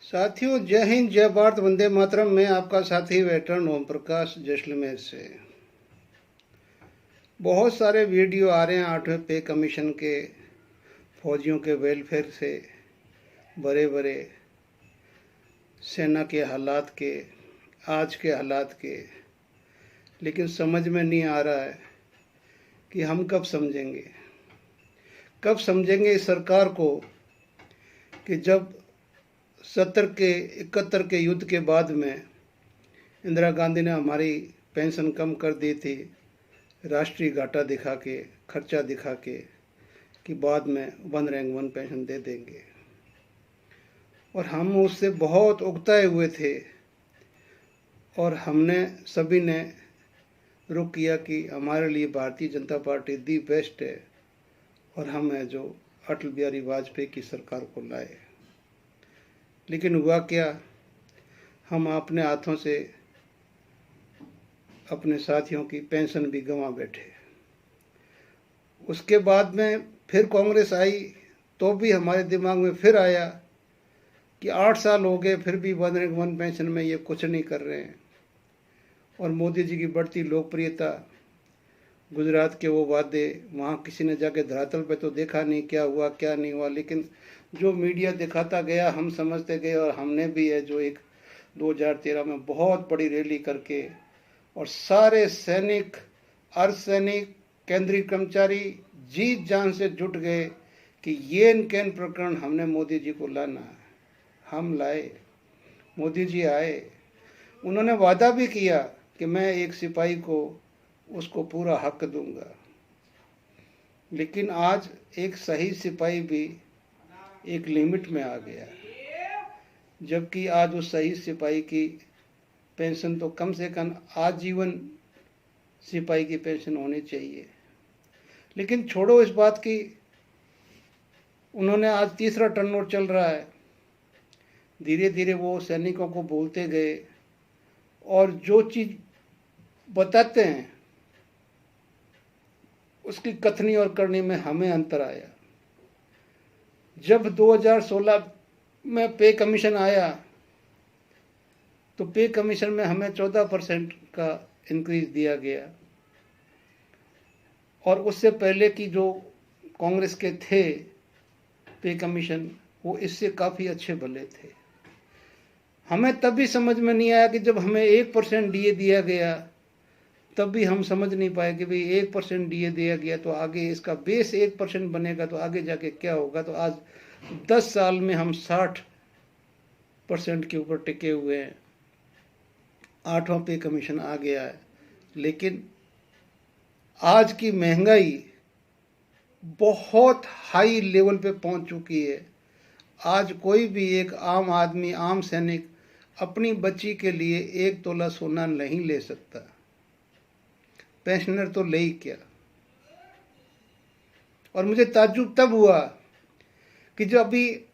साथियों, जय हिंद, जय भारत, वंदे मातरम। मैं आपका साथी वेटरन ओम प्रकाश जैसलमेर से। बहुत सारे वीडियो आ रहे हैं 8वें पे कमीशन के, फौजियों के वेलफेयर से, बड़े बड़े सेना के हालात के, आज के हालात के, लेकिन समझ में नहीं आ रहा है कि हम कब समझेंगे इस सरकार को कि जब 71 के युद्ध के बाद में इंदिरा गांधी ने हमारी पेंशन कम कर दी थी, राष्ट्रीय घाटा दिखा के, खर्चा दिखा के, कि बाद में 1 रैंक 1 पेंशन दे देंगे। और हम उससे बहुत उकताए हुए थे और हमने सभी ने रुख किया कि हमारे लिए Bharatiya Janata party the best है और हम है जो अटल बिहारी वाजपेयी की सरकार को लाए। लेकिन हुआ क्या, हम अपने हाथों से अपने साथियों की पेंशन भी गंवा बैठे। उसके बाद में फिर कांग्रेस आई तो भी हमारे दिमाग में फिर आया कि 8 साल हो गए फिर भी 1 रैंक 1 पेंशन में ये कुछ नहीं कर रहे हैं। और मोदी जी की बढ़ती लोकप्रियता, गुजरात के वो वादे, वहाँ किसी ने जाके धरातल पे तो देखा नहीं क्या हुआ क्या नहीं हुआ, लेकिन जो मीडिया दिखाता गया हम समझते गए। और हमने भी है जो एक 2013 में बहुत बड़ी रैली करके और सारे सैनिक, अर्धसैनिक, केंद्रीय कर्मचारी जी जान से जुट गए कि ये इनकेन प्रकरण हमने मोदी जी को लाना है। हम लाए, मोदी जी आए, उन्होंने वादा भी किया कि मैं एक सिपाही को उसको पूरा हक दूंगा। लेकिन आज एक सही सिपाही भी एक लिमिट में आ गया, जबकि आज उस सही सिपाही की पेंशन तो कम से कम आजीवन सिपाही की पेंशन होनी चाहिए। लेकिन छोड़ो इस बात की, उन्होंने आज तीसरा टर्नओवर चल रहा है। धीरे धीरे वो सैनिकों को बोलते गए और जो चीज बताते हैं उसकी कथनी और करनी में हमें अंतर आया। जब 2016 में पे कमीशन आया तो पे कमीशन में हमें 14% का इंक्रीज दिया गया और उससे पहले की जो कांग्रेस के थे पे कमीशन, वो इससे काफ़ी अच्छे भले थे। हमें तब भी समझ में नहीं आया कि जब हमें 1% डीए दिया गया तब भी हम समझ नहीं पाए कि भाई 1% डीए दिया गया तो आगे इसका बेस 1% बनेगा तो आगे जाके क्या होगा। तो आज 10 साल में हम 60% के ऊपर टिके हुए हैं। 8वां पे कमीशन आ गया है। लेकिन आज की महंगाई बहुत हाई लेवल पे पहुंच चुकी है। आज कोई भी एक आम आदमी, आम सैनिक अपनी बच्ची के लिए 1 तोला सोना नहीं ले सकता। पेंशनर तो ले ही क्या। और मुझे ताज्जुब तब हुआ कि जो अभी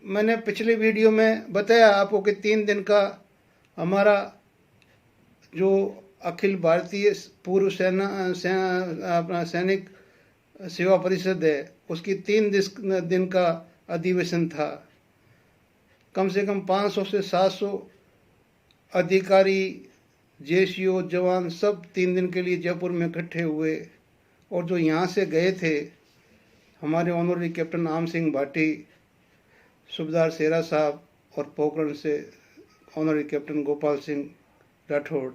मैंने पिछले वीडियो में बताया आपको कि 3 दिन का हमारा जो अखिल भारतीय पूर्व अपना सैनिक सेवा परिषद है, उसकी 3 दिन का अधिवेशन था। कम से कम 500 से 700 अधिकारी, जेसीओ, जवान सब 3 दिन के लिए जयपुर में इकट्ठे हुए। और जो यहाँ से गए थे हमारे ऑनररी कैप्टन आम सिंह भाटी, सुबेदार सेरा साहब और पोखरण से ऑनररी कैप्टन गोपाल सिंह राठौड़।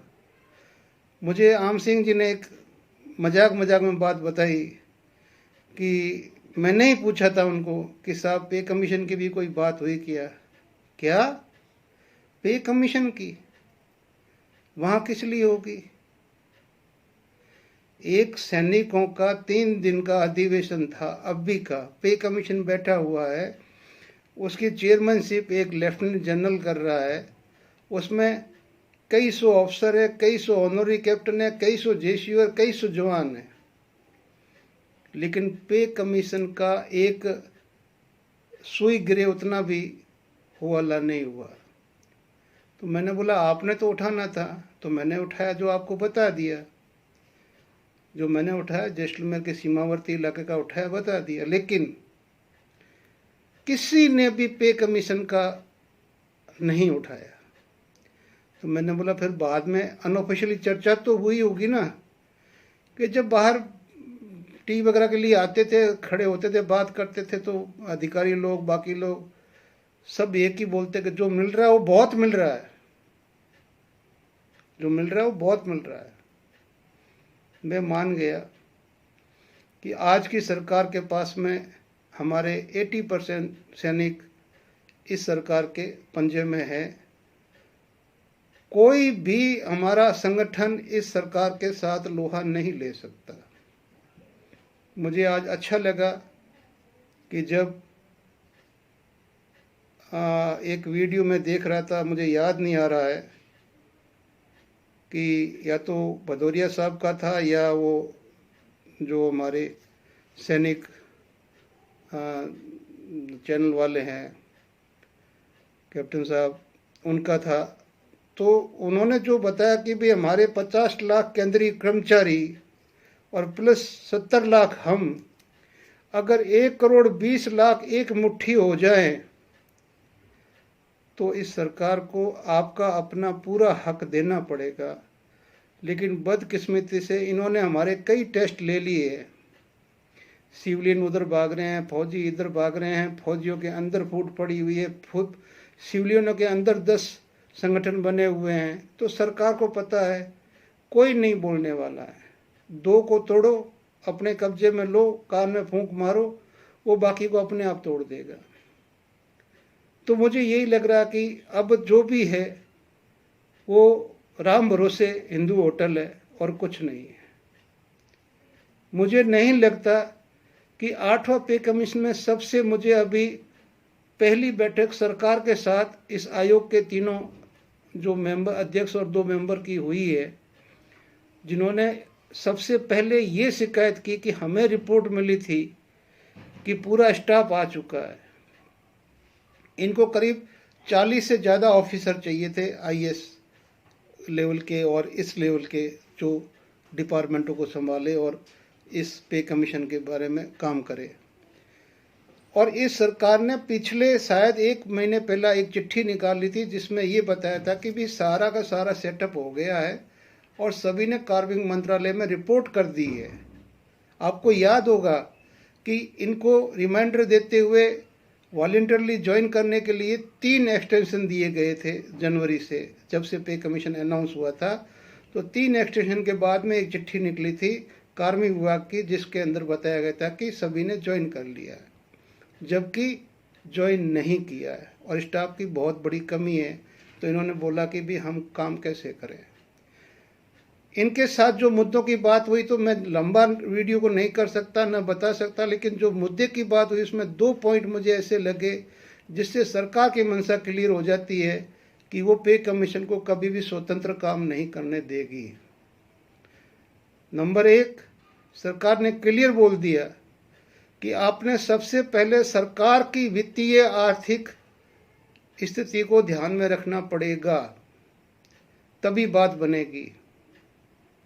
मुझे आम सिंह जी ने एक मजाक में बात बताई कि मैंने ही पूछा था उनको कि साहब पे कमीशन की भी कोई बात हुई क्या पे कमीशन की वहां किस लिए होगी। एक सैनिकों का 3 दिन का अधिवेशन था, अभी का पे कमीशन बैठा हुआ है। उसकी चेयरमैनशिप एक लेफ्टिनेंट जनरल कर रहा है। उसमें कई सौ अफसर है, कई सौ ऑनररी कैप्टन है, कई सौ जेसीओ है, कई सौ जवान है। लेकिन पे कमीशन का एक सुई गिरे उतना भी हुआ नहीं हुआ। तो मैंने बोला आपने तो उठाना था, तो मैंने उठाया, जो आपको बता दिया। जो मैंने उठाया जैसलमेर के सीमावर्ती इलाके का उठाया, बता दिया। लेकिन किसी ने भी पे कमीशन का नहीं उठाया। तो मैंने बोला फिर बाद में अनऑफिशियली चर्चा तो हुई होगी ना, कि जब बाहर टी वगैरह के लिए आते थे, खड़े होते थे, बात करते थे, तो अधिकारी लोग, बाकी लोग सब एक ही बोलते कि जो मिल रहा है वो बहुत मिल रहा है, जो मिल रहा है वो बहुत मिल रहा है। मैं मान गया कि आज की सरकार के पास में हमारे 80% सैनिक इस सरकार के पंजे में है। कोई भी हमारा संगठन इस सरकार के साथ लोहा नहीं ले सकता। मुझे आज अच्छा लगा कि जब एक वीडियो में देख रहा था, मुझे याद नहीं आ रहा है कि या तो भदौरिया साहब का था या वो जो हमारे सैनिक चैनल वाले हैं, कैप्टन साहब, उनका था। तो उन्होंने जो बताया कि भाई हमारे 50 लाख केंद्रीय कर्मचारी और प्लस 70 लाख हम, अगर 1 करोड़ 20 लाख एक मुट्ठी हो जाएं तो इस सरकार को आपका अपना पूरा हक देना पड़ेगा। लेकिन बदकिस्मती से इन्होंने हमारे कई टेस्ट ले लिए हैं। सिविलियन उधर भाग रहे हैं, फौजी इधर भाग रहे हैं, फौजियों के अंदर फूट पड़ी हुई है, सिविलियनों के अंदर 10 संगठन बने हुए हैं। तो सरकार को पता है कोई नहीं बोलने वाला है। 2 को तोड़ो, अपने कब्जे में लो, कान में फूंक मारो, वो बाकी को अपने आप तोड़ देगा। तो मुझे यही लग रहा कि अब जो भी है वो राम भरोसे हिंदू होटल है और कुछ नहीं है। मुझे नहीं लगता कि 8वां पे कमीशन में सबसे मुझे अभी पहली बैठक सरकार के साथ इस आयोग के तीनों जो मेंबर, अध्यक्ष और 2 मेंबर की हुई है, जिन्होंने सबसे पहले ये शिकायत की कि हमें रिपोर्ट मिली थी कि पूरा स्टाफ आ चुका है। इनको करीब 40 से ज़्यादा ऑफिसर चाहिए थे, आईएएस लेवल के और इस लेवल के, जो डिपार्टमेंटों को संभाले और इस पे कमीशन के बारे में काम करे। और इस सरकार ने पिछले शायद 1 महीने पहला एक चिट्ठी निकाली थी जिसमें ये बताया था कि भी सारा का सारा सेटअप हो गया है और सभी ने कार्मिक मंत्रालय में रिपोर्ट कर दी है। आपको याद होगा कि इनको रिमाइंडर देते हुए वॉलंटरली ज्वाइन करने के लिए 3 एक्सटेंशन दिए गए थे जनवरी से, जब से पे कमीशन अनाउंस हुआ था। तो 3 एक्सटेंशन के बाद में एक चिट्ठी निकली थी कार्मिक विभाग की, जिसके अंदर बताया गया था कि सभी ने ज्वाइन कर लिया है, जबकि ज्वाइन नहीं किया है और स्टाफ की बहुत बड़ी कमी है। तो इन्होंने बोला कि भी हम काम कैसे करें। इनके साथ जो मुद्दों की बात हुई, तो मैं लंबा वीडियो को नहीं कर सकता, न बता सकता, लेकिन जो मुद्दे की बात हुई उसमें 2 पॉइंट मुझे ऐसे लगे जिससे सरकार की मंशा क्लियर हो जाती है कि वो पे कमीशन को कभी भी स्वतंत्र काम नहीं करने देगी। नंबर 1, सरकार ने क्लियर बोल दिया कि आपने सबसे पहले सरकार की वित्तीय आर्थिक स्थिति को ध्यान में रखना पड़ेगा, तभी बात बनेगी,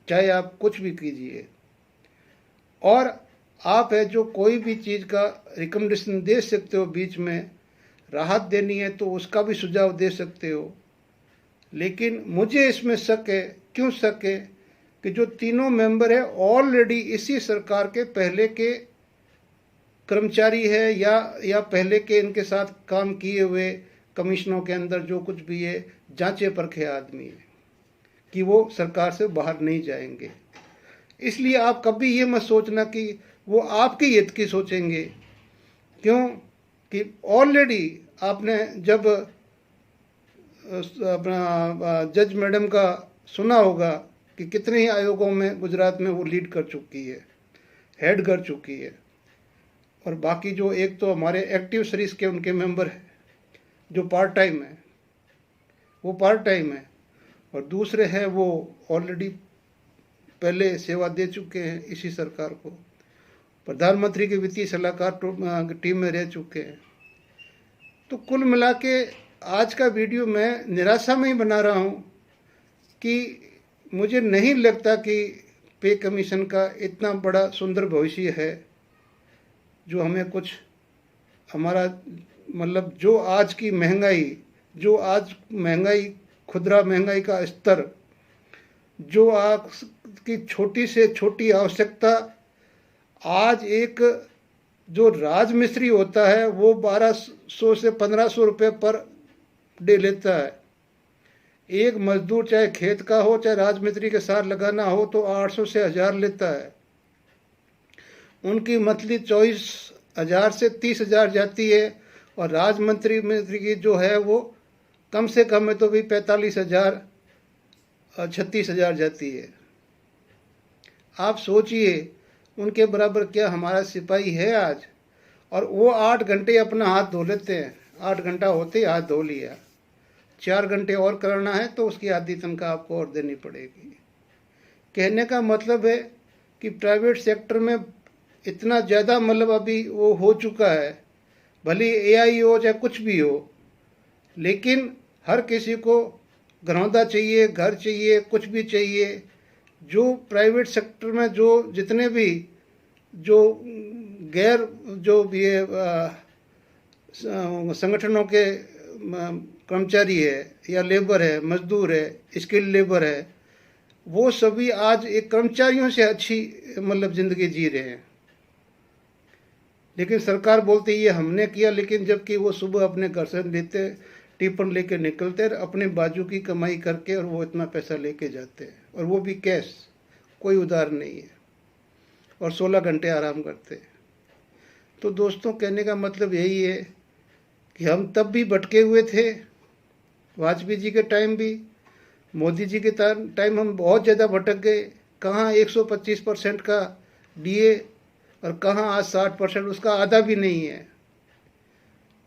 चाहे आप कुछ भी कीजिए। और आप है जो कोई भी चीज़ का रिकमेंडेशन दे सकते हो, बीच में राहत देनी है तो उसका भी सुझाव दे सकते हो। लेकिन मुझे इसमें शक है। क्यों शक है? कि जो तीनों मेंबर है ऑलरेडी इसी सरकार के पहले के कर्मचारी है या पहले के इनके साथ काम किए हुए कमीशनों के अंदर जो कुछ भी है, जांचे परखे आदमी है कि वो सरकार से बाहर नहीं जाएंगे। इसलिए आप कभी ये मत सोचना कि वो आपके हित की सोचेंगे। क्यों? कि ऑलरेडी आपने जब अपना जज मैडम का सुना होगा कि कितने ही आयोगों में गुजरात में वो लीड कर चुकी है, हेड कर चुकी है। और बाकी जो एक तो हमारे एक्टिव सर्विस के उनके मेंबर हैं जो पार्ट टाइम है, वो पार्ट टाइम है, और दूसरे हैं वो ऑलरेडी पहले सेवा दे चुके हैं इसी सरकार को, प्रधानमंत्री के वित्तीय सलाहकार टीम में रह चुके हैं। तो कुल मिला के आज का वीडियो मैं निराशा में ही बना रहा हूँ कि मुझे नहीं लगता कि पे कमीशन का इतना बड़ा सुंदर भविष्य है जो हमें कुछ हमारा मतलब जो आज की महंगाई जो आज महंगाई, खुदरा महंगाई का स्तर, जो आज की छोटी से छोटी आवश्यकता, आज एक जो राजमिस्त्री होता है वो 1200 से 1500 रुपये पर डे लेता है। एक मजदूर चाहे खेत का हो चाहे राजमिस्त्री के साथ लगाना हो तो 800 से 1000 लेता है। उनकी मंथली 24,000 से 30,000 जाती है और राजमंत्री मिस्त्री की जो है वो कम से कम में तो भी 45,000 36,000 जाती है। आप सोचिए उनके बराबर क्या हमारा सिपाही है आज। और वो 8 घंटे अपना हाथ धो लेते हैं, 8 घंटा होते ही हाथ धो लिया, 4 घंटे और करना है तो उसकी आधी तनख्वाह आपको और देनी पड़ेगी। कहने का मतलब है कि प्राइवेट सेक्टर में इतना ज़्यादा मतलब अभी वो हो चुका है, भले एआई हो चाहे कुछ भी हो, लेकिन हर किसी को घरौंदा चाहिए, घर चाहिए, कुछ भी चाहिए। जो प्राइवेट सेक्टर में जो जितने भी जो गैर जो भी संगठनों के कर्मचारी है या लेबर है, मजदूर है, स्किल्ड लेबर है, वो सभी आज एक कर्मचारियों से अच्छी मतलब ज़िंदगी जी रहे हैं। लेकिन सरकार बोलती है ये हमने किया, लेकिन जबकि वो सुबह अपने घर से लेते टिफिन लेके निकलते अपने बाजू की कमाई करके और वो इतना पैसा लेके जाते हैं, और वो भी कैश, कोई उधार नहीं है, और 16 घंटे आराम करते हैं। तो दोस्तों कहने का मतलब यही है कि हम तब भी भटके हुए थे, वाजपेयी जी के टाइम भी, मोदी जी के टाइम हम बहुत ज़्यादा भटक गए। कहाँ 125% का डीए और कहाँ आज 60%, उसका आधा भी नहीं है।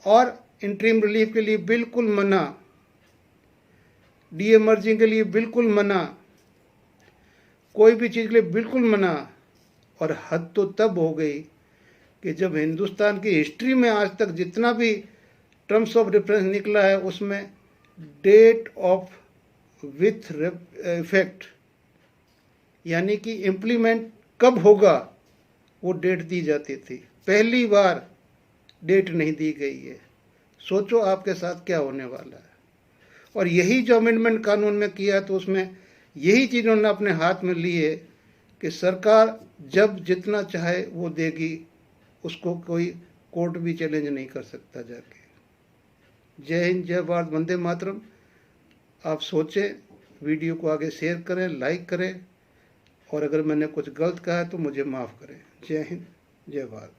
और इंटरिम रिलीफ के लिए बिल्कुल मना, डीए मर्जिंग के लिए बिल्कुल मना, कोई भी चीज़ के लिए बिल्कुल मना। और हद तो तब हो गई कि जब हिंदुस्तान की हिस्ट्री में आज तक जितना भी टर्म्स ऑफ रेफरेंस निकला है उसमें डेट ऑफ विथ इफेक्ट, यानी कि इम्प्लीमेंट कब होगा वो डेट दी जाती थी। पहली बार डेट नहीं दी गई है। सोचो आपके साथ क्या होने वाला है। और यही जो अमेंडमेंट कानून में किया तो उसमें यही चीज़ उन्होंने अपने हाथ में ली है कि सरकार जब जितना चाहे वो देगी, उसको कोई कोर्ट भी चैलेंज नहीं कर सकता जाके। जय हिंद, जय भारत, वंदे मातरम। आप सोचें, वीडियो को आगे शेयर करें, लाइक करें, और अगर मैंने कुछ गलत कहा है तो मुझे माफ़ करें। जय हिंद, जय भारत।